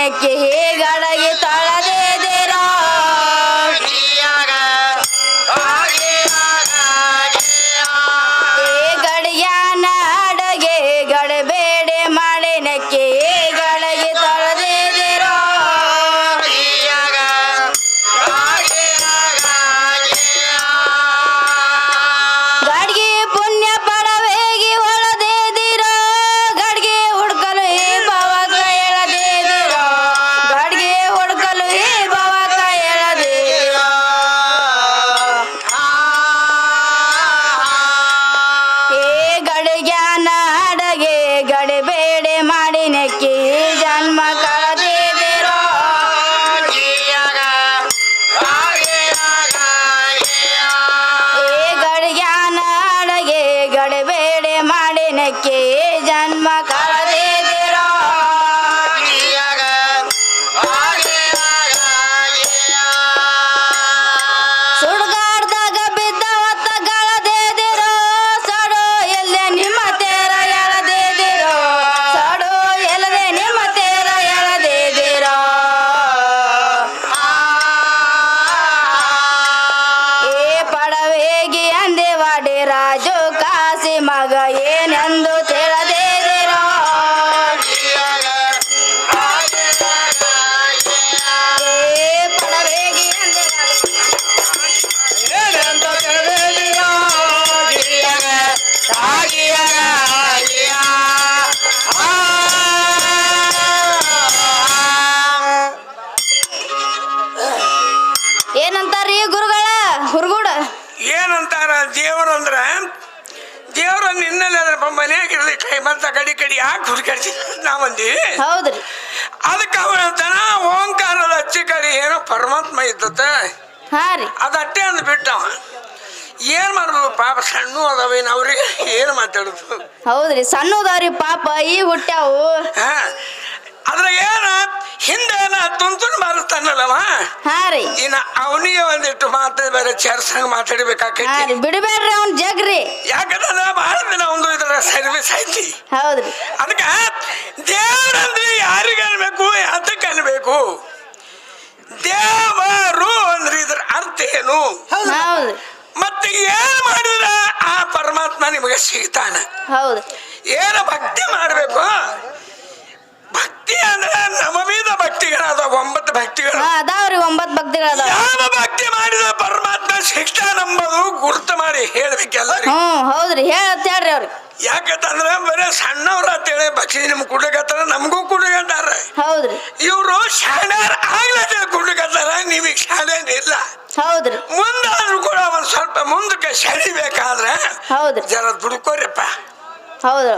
ನೆಕ್ಕಿ ಗಡಗಿ ತೊಳೆದಿರೋ ಗಡಿಯಾನ ಅಡಗೆ ಗಡಬೇಡೆ ಮಾಡಿ ನೆಕ್ಕಿ ಗಡಗಿ ತೊಳೆದಿರೋ ಗಡ್ಗಿ ಪುಣ್ಯ ಪಡವೇಗಿ ಒಳದೇದಿರೋ ಗಡ್ಗೆ ಹುಡ್ಕಲು ಈ ಭವಕ ಎಳದೇದಿರೋ ಗಡ್ಗೆ ಹುಡ್ಕಲು ಈ ಭವಕ ಎಳದೇದಿರೋ ಏ ಗಡಿಗ್ಯಾನ ಅಡಗೆ ಗಡಿಬೇಡೆ ಮಾಡಿ ನೆಕ್ಕಿ ಜನ್ಮ ಕಳೆದಿರೋ ಏ ಗಡಿಗ್ಯಾನ ಅಡಗೆ ಗಡಿಬೇಡೆ ಮಾಡಿ ನೆಕ್ಕಿ ಜನ್ಮ ಕಳೆದಿರೋ ಸುಡ್ಗಾಡ್ದಾಗ ಬಿದ್ದ ಹೊತ್ತ ಗಳದೇದಿರೋ ಸಡು ಎಲ್ಲೆ ನಿಮ್ಮ ತೇರ ಎಳದೇದಿರೋ ಸಡು ಎಲ್ಲದೆ ನಿಮ್ಮ ತೇರ ಎಳದೇದಿರೋ ಏ ಪಡವೇಗಿ ಅಂದೇವಾಡಿ ರಾಜು ಕಾಸಿ ಮಗ ಏನೆಂದು ತಿಳಿದೇದಿರೋ ಏ ಪಡವೇಗಿ ಅಂದೇವಾಡಿ ಏನಂತಾರೀ ಗುರುಗಳ ಹುರ್ಗುಡ ಏನಂತಾರ ದೇವರಂದ್ರ ದೇವ್ರ ನಿನ್ನಲ್ಲಿ ಅದ್ರ ಮನೆಯಾಗಿರ್ಲಿ ಕೈ ಬಂತ ಕಡಿ ಕಡಿ ಯಾಕೆ ಹುಡುಕಾಡ್ಸಿ ನಾವಂದೀವಿ ಹೌದ್ರಿ ಅದಕ್ಕೆ ಅವನಂತಾನ ಓಂಕಾರದ ಅಚ್ಚಿ ಕಡೆ ಏನೋ ಪರಮಾತ್ಮ ಇದ್ದತ್ತ ಹಾ ರೀ ಅದಟ್ಟೆ ಅಂದ್ ಬಿಟ್ಟವ ಏನ್ ಮಾಡ್ಬೋದು ಪಾಪ ಸಣ್ಣ ಅದಾವೇನು ಅವ್ರಿಗೆ ಏನು ಮಾತಾಡುದು ಹೌದ್ರಿ ಸಣ್ಣದವ್ರಿ ಪಾಪ ಈ ಹುಟ್ಟ್ಯಾವು ಹಾ ಅದ್ರ ಏನ ಹಿಂದೆ ತುಂತುನ್ ಮಾರುತ್ತಾನಲ್ಲವ ಹಾ ರೀ ಇನ್ನ ಅವನಿಗೆ ಒಂದಿಟ್ಟು ಮಾತಾಡಿ ಬೇರೆ ಚರ್ಸಂಗ್ ಹಾ ಮಾತಾಡ್ಬೇಕಾಕೈತಿ ರೀ ಬಿಡಬೇಡ್ರಿ ಅವ್ನ ಜಗ್ರಿ ಯಾಕಂದ್ರೆ ಬಹಳ ದಿನ ಒಂದು ಇದ್ರ ಸರ್ವಿಸ್ ಐತಿ ಹೌದ್ರಿ ಅದಕ್ಕೆ ದೇವರಂದ್ರೆ ಯಾರಿಗೆ ಅನ್ಬೇಕು ಯಾತಕ್ಕೆ ಅನ್ಬೇಕು ದೇವರು ಅಂದ್ರೆ ಇದ್ರ ಅರ್ಥ ಏನು ಹೌದ್ರಿ ಮತ್ತೆ ಏನ್ ಮಾಡಿದ್ರ ಆ ಪರಮಾತ್ಮ ನಿಮಗೆ ಸಿಗ್ತಾನ ಹೌದು ಏನು ಭಕ್ತಿ ಮಾಡ್ಬೇಕು ಭಕ್ತಿ ಅಂದ್ರೆ ನವವಿಧ ಭಕ್ತಿಗಳಾದ 9 ಭಕ್ತಿಗಳು ಅದಾವ್ರಿ 9 ಭಕ್ತಿಗಳದಾವ ಯಾವ ಭಕ್ತಿ ಮಾಡಿದ ಪರಮಾತ್ಮ ಶಿಕ್ಷಣಂಬುದು ಗುರುತು ಮಾಡಿ ಹೇಳ್ಬೇಕೆಲ್ಲ ಹೌದ್ರಿ ಹೇಳ್ರಿ ಅವ್ರಿಗೆ ಯಾಕಂತಂದ್ರ ಬರೇ ಸಣ್ಣವ್ರ ಅಂತೇಳಿ ಭಕ್ತಿ ನಿಮ್ ಕುಡ್ಲಿಕತ್ತಾರ ನಮಗೂ ಕುಡ್ಲಿಕತ್ತಾರ ಹೌದ್ರಿ ಇವ್ರು ಶಾಣ್ಯಾರ ಆಗ್ಲೇ ಕುಡ್ಲಿಕತ್ತಾರ ನೀವೀಗ ಶಾಣ್ಯಾನ ಇಲ್ಲ ಹೌದ್ರಿ ಮುಂದಾದ್ರೂ ಕೂಡ ಒಂದ್ ಸ್ವಲ್ಪ ಮುಂದಕ್ಕೆ ಸೆಳಿಬೇಕಾದ್ರೆ ಹೌದ್ರಿ ಜರ ದುಡ್ಕೋರಿಪ್ಪ ಹೌದು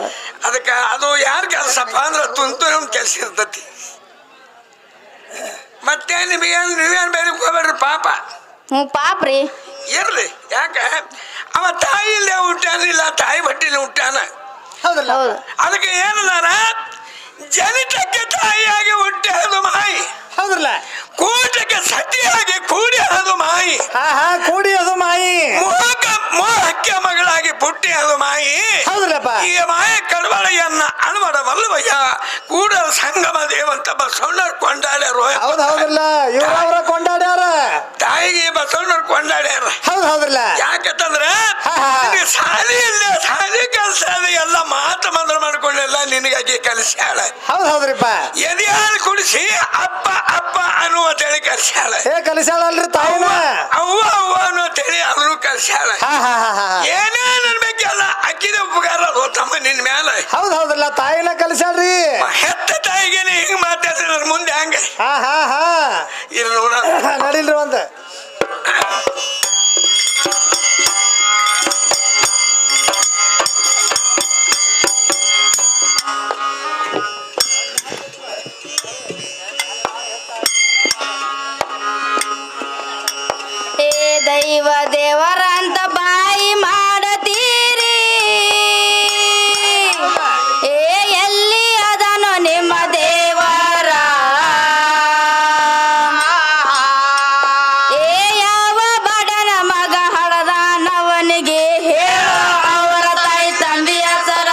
ಅದಕ್ಕೆ ಅದು ಯಾರ ಕೆಲಸಪ್ಪ ಅಂದ್ರೆ ತುಂತುನ ಕೆಲಸ ಇರ್ತತಿ ಮತ್ತೆ ನೀವೇನ್ ಬೇರೆ ಹೋಗ್ಬೇಡ್ರಿ ಪಾಪ ಪಾಪ್ರಿ ಇರ್ಲಿ ಯಾಕೆ ಅವ ತಾಯಿ ಇಲ್ಲೇ ಹುಟ್ಟಾನಿಲ್ಲ ತಾಯಿ ಬಟ್ಟಿಲಿ ಹುಟ್ಟಾನ ಹೌದಲ್ಲ ಹೌದು ಅದಕ್ಕೆ ಏನದಾರ ಜನಿತಕ್ಕೆ ತಾಯಿಯಾಗಿ ಹುಟ್ಟಿ ಅದು ಮಾಯಿ ಹೌದ್ರಲ್ಲ ಕೂಟಕ್ಕೆ ಸತಿಯಾಗಿ ಕೂಡಿ ಅದು ಮಾಯಿ ಕೂಡಿ ಅದು ಮಾಯಿ ಮೋಹಕ್ಕೆ ಮಗಳಾಗಿ ಪುಟ್ಟಿ ಅದು ಮಾಯಿ ಹೌದ್ರಪ್ಪ ಈ ಮಾಯ ಕಡವಳೆಯನ್ನ ಅಳವಡವಲ್ಲವಯ್ಯ ಕೂಡ ಸಂಗಮ ದೇವಂತ ಬಸವಣ್ಣರು ಕೊಂಡಾಡ್ಯಾರ ಹೌದ್ರಲ್ಲ ಇವ್ರ ಕೊಂಡಾಡ್ಯಾರ ತಾಯಿಗೆ ಬಸವಣ್ಣರು ಕೊಂಡಾಡ್ಯಾರ ಹೌದ್ರಲ್ಲ ಯಾಕಂತಂದ್ರ ಸಾಲಿ ಇಲ್ಲ ಸಾಲಿ ಕೆಲಸ ಎಲ್ಲ ಮಾತು ಮಂದ್ರ ಮಾಡ್ಕೊಂಡೆಲ್ಲ ನಿನಗಾಗಿ ಕಲಿಸ್ಯಾಳ ಹೌದ್ರಪ್ಪ ಎದೆಯಾಳು ಕುಡಿಸಿ ಅಪ್ಪ ಅಪ್ಪ ಅನ್ನುವಂತೇಳಿ ಕಲಿಸ್ಯಾಳ ಕಲಿಸ್ಯಾಳಲ್ರಿ ತಾಯಿನ ಅವ್ವ ಅವ್ವ ಅನ್ನುವಂತೇಳಿ ಅದನ್ನು ಕಲಿಸ್ಯಾಳ ಏನೇನ್ ಅನ್ಬೇಕಲ್ಲ ಅಕ್ಕಿದ ಉಪಕಾರ ಅದು ತಮ್ಮ ನಿನ್ ಮ್ಯಾಲ ಹೌದ್ರಲ್ಲ ತಾಯಿನ ಕಲಿಸ್ಯಾಳ್ರಿ ಹೆತ್ತ ತಾಯಿಗೆ ಹಿಂಗ್ ಮಾತಾಡ್ತಿದ್ರ ಮುಂದೆ ಹಂಗ ಇಲ್ಲ ನೋಡ ನಡಿಲ್ರಿ ಒಂದ್ ದೈವ ದೇವರಂತ ಬಾಯಿ ಮಾಡತೀರಿ ಎಲ್ಲಿ ಅದನು ನಿಮ್ಮ ದೇವರ ಯಾವ ಬಡನ ಮಗ ಹಳದಾನವನಿಗೆ ಹೇಳೋ ಅವರ ತಾಯಿ ತಂದೆಯ ಹೆಸರ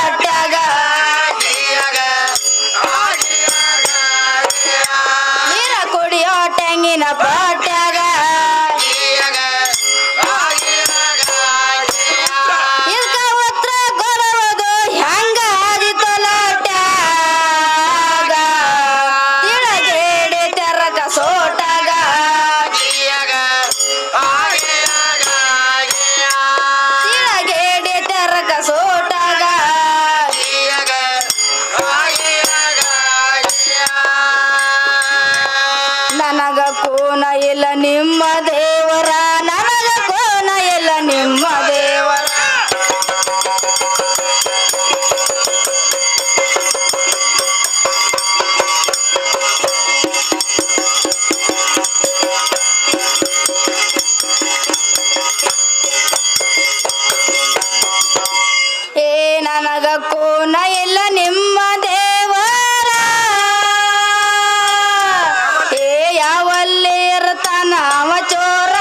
ಪಟ್ಯಾಗ ನೀರ ಕುಡಿಯೋ ತೆಂಗಿನ ಪಟ್ಯಾಗ ಇದಕ್ಕ ಉತ್ತರ ಕೊಡುವುದು ಹೆಂಗ ಆದಿತಲಟ್ಯಾಗ ತಿಳಗೇಡಿ ತೆರಕ ಸೋಟಾಗ ತಿಳಗೇಡಿ ತೆರಕ ಸೋಟಾಗ ನನಗ ಕೋನ ಇಲ್ಲ ನಿಮ್ಮ ದೇವರ ನನಗ ಕೋನ ಇಲ್ಲ ನಿಮ್ಮ ದೇವರ ಏ ನನಗ ಕೋನ ಇಲ್ಲ ನಿಮ್ಮ ದೇವರ ಏ ಯಾವಲ್ಲಿ ಇರ್ತಾನ ಅವ ಚೋರ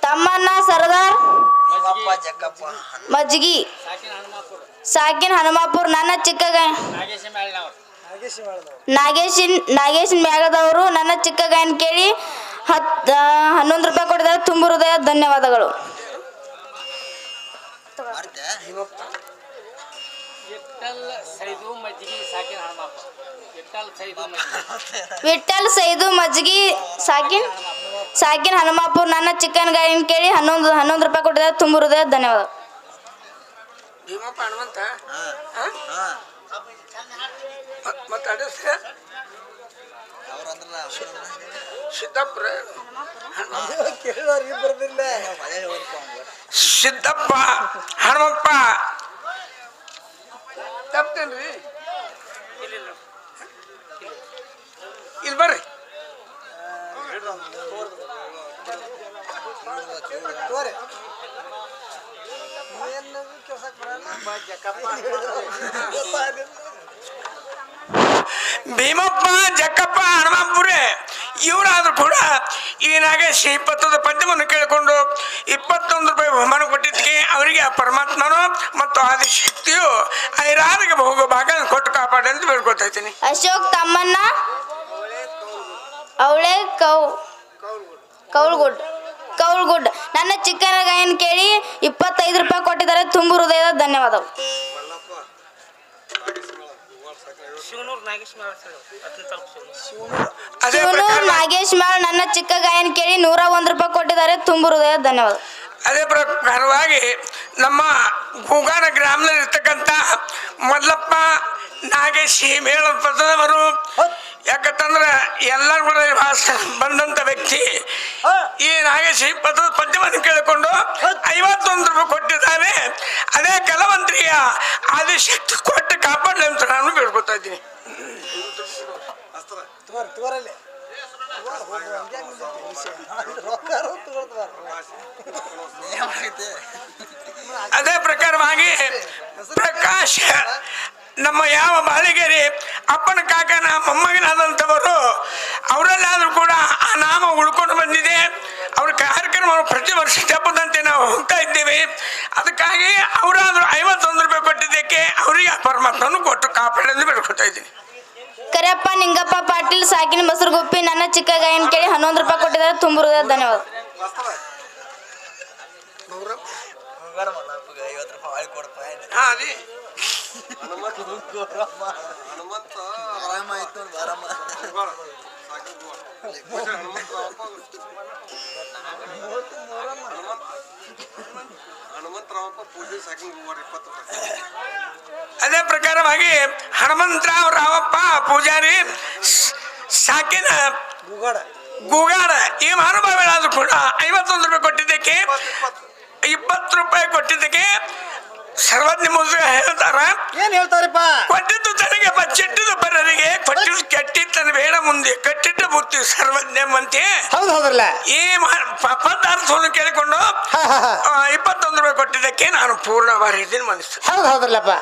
ತಮ್ಮಣ್ಣ ಸರ್ದಾರ್ ಮಜ್ಗಿ ಸಾಕಿನ್ ಹನುಮಾಪುರ್ ನನ್ನ ಚಿಕ್ಕ ನಾಗೇಶನ್ ಮ್ಯಾಗದವರು ನನ್ನ ಚಿಕ್ಕ ಗಾಯನ ಕೇಳಿ 11 ರೂಪಾಯಿ ಕೊಟ್ಟಿದ್ದಾರೆ. ತುಂಬ ಹೃದಯ ಧನ್ಯವಾದಗಳು. ವಿಠಲ್ ಸೈದು ಮಜ್ಗಿ ಸಾಕಿನ್ ಹನುಮಾಪುರ್ ನನ್ನ ಚಿಕ್ಕನ್ ಗಾಯನ ಕೇಳಿ 11 ರೂಪಾಯಿ ಕೊಟ್ಟಿದ್ದಾರೆ. ತುಂಬ ಹೃದಯ ಧನ್ಯವಾದ. ಭೀಮಪ್ಪ ಹನುಮಂತ ಮತ್ತೆ ಸಿದ್ದಪ್ಪ ಸಿದ್ದಪ್ಪ ಹನುಮಪ್ಪ ತಪ್ಪೇನ್ರಿ ಇಲ್ಲಿ ಬರ್ರಿ. ಭೀಮಪ್ಪ ಜಕ್ಕಪ್ಪ ಹನುಮಾಪುರೆ ಇವರಾದ್ರೂ ಕೂಡ ಈ ನಾಗೇಶ್ 20 ಪದ್ಯವನ್ನು ಕೇಳಿಕೊಂಡು 21 ರೂಪಾಯಿ ಬಹುಮಾನ ಕೊಟ್ಟಿದ್ದಕ್ಕೆ ಅವರಿಗೆ ಆ ಪರಮಾತ್ಮನು ಮತ್ತು ಆದಿಶಕ್ತಿಯು ಐರಾರಿಗೆ ಹೋಗೋ ಭಾಗ ಕೊಟ್ಟು ಕಾಪಾಡಿ ಅಂತ ಬೇಡ್ಕೊತಾ ಇದ್ದೀನಿ. ಅಶೋಕ್ ತಮ್ಮಣ್ಣ ಅವಳೆ ಕೌಲ್ಗುಡ್ ನನ್ನ ಚಿಕ್ಕನ ಗಾಯನ ಕೇಳಿ 25 ರೂಪಾಯಿ ಕೊಟ್ಟಿದ್ದಾರೆ. ತುಂಬ ಹೃದಯದ ಧನ್ಯವಾದಗಳು. ಶಿವನೂರ್ ನಾಗೇಶ್ ಮ್ಯಾಳ್ ನನ್ನ ಚಿಕ್ಕ ಗಾಯನ ಕೇಳಿ 101 ರೂಪಾಯಿ ಕೊಟ್ಟಿದ್ದಾರೆ. ತುಂಬ ಹೃದಯ ಧನ್ಯವಾದ. ಅದೇ ಪ್ರಕಾರವಾಗಿ ನಮ್ಮ ಗೂಗಾನ ಗ್ರಾಮದಲ್ಲಿ ಇರ್ತಕ್ಕಂಥ ಮಲ್ಲಪ್ಪ ನಾಗೇಶ್ ಮೇಳದವರು ಯಾಕಂತಂದ್ರೆ ಎಲ್ಲರೂ ಕೂಡ ಬಂದಂತ ವ್ಯಕ್ತಿ ಈ ನಾಗೇಶ್ ಪದ್ಯವನ್ನು ಕೇಳಿಕೊಂಡು 51 ರೂಪಾಯಿ ಕೊಟ್ಟಿದ್ದಾರೆ. ಅದೇ ಕಲವಂತ್ರಿಯ ಆದಿಶಕ್ತಿ ಕೊಟ್ಟು ಕಾಪಾಡಲಿ ಅಂತ ನಾನು ಬೇಡ್ಕೊತಾ ಇದ್ದೀನಿ. ಅದೇ ಪ್ರಕಾರವಾಗಿ ಪ್ರಕಾಶ್ ನಮ್ಮ ಯಾವ ಬಾಳಿಗೆರೆ ಅಪ್ಪನ ಕಾಕನ ಮೊಮ್ಮಗನಾದಂಥವರು ಅವರಲ್ಲಾದರೂ ಕೂಡ ಆ ನಾಮ ಉಳ್ಕೊಂಡು ಬಂದಿದೆ. ಅವ್ರ ಕಾರ್ಯಕ್ರಮವನ್ನು ಪ್ರತಿ ವರ್ಷ ತಪ್ಪದಂತೆ ನಾವು ಹೋಗ್ತಾ ಇದ್ದೇವೆ. ಅದಕ್ಕಾಗಿ ಅವರಾದರೂ 51 ರೂಪಾಯಿ ಕೊಟ್ಟಿದ್ದಕ್ಕೆ ಅವರಿಗೆ ಆ ಪರಮಾತ್ಮನು ಕೊಟ್ಟು ಕಾಪಾಡಲು ಬೇಡ್ಕೊತಾ ಇದ್ದೀನಿ. ಕರಿಯಪ್ಪ ನಿಂಗಪ್ಪ ಪಾಟೀಲ್ ಸಾಕಿನ ಬಸರಗುಪ್ಪಿ ನನ್ನ ಚಿಕ್ಕ ಗಾಯನ ಕೇಳಿ 11 ರೂಪಾಯಿ ಕೊಟ್ಟಿದ್ದಾರೆ. ತುಂಬ ಹೃದಯ ಧನ್ಯವಾದ. ಅದೇ ಪ್ರಕಾರವಾಗಿ ಹನುಮಂತರಾವ್ ರಾವಪ್ಪ ಪೂಜಾರಿ ಸಾಕಿನ ಗೂಗಾಡ ಈ ಮಹಾನುಭಾವಿಗಳಾದ್ರೂ ಕೂಡ 51 ರೂಪಾಯಿ ಕೊಟ್ಟಿದ್ದಕ್ಕೆ 20 ರೂಪಾಯಿ ಕೊಟ್ಟಿದ್ದಕ್ಕೆ ಸರ್ವಜ್ಞ ಮುದ್ದೆ ಹೇಳ್ತಾರ. ಏನ್ ಹೇಳ್ತಾರಪ್ಪ? ಕೊಟ್ಟಿದ್ದು ತನಗೆ ಬಚ್ಚಿಟ್ಟಿದ್ದು ಬರರಿಗೆ ಕೊಟ್ಟಿದ್ದು ಕೆಟ್ಟಿದ್ದನ್ನು ಬೇಡ ಮುಂದೆ ಕಟ್ಟಿಟ್ಟು ಬುತ್ತಿ ಸರ್ವಜ್ಞ ಅಂತೆ. ಹೌದು ಹೌದ್ರಲ್ಲ. ಈ ಪದಾರ್ಥವನ್ನು ಕೇಳಿಕೊಂಡು 21 ರೂಪಾಯಿ ಕೊಟ್ಟಿದ್ದಕ್ಕೆ ನಾನು ಪೂರ್ಣ ಬಾರಿ ಮನಸ್ಸು. ಹೌದು ಹೌದ್ರಲ್ಲಪ್ಪ.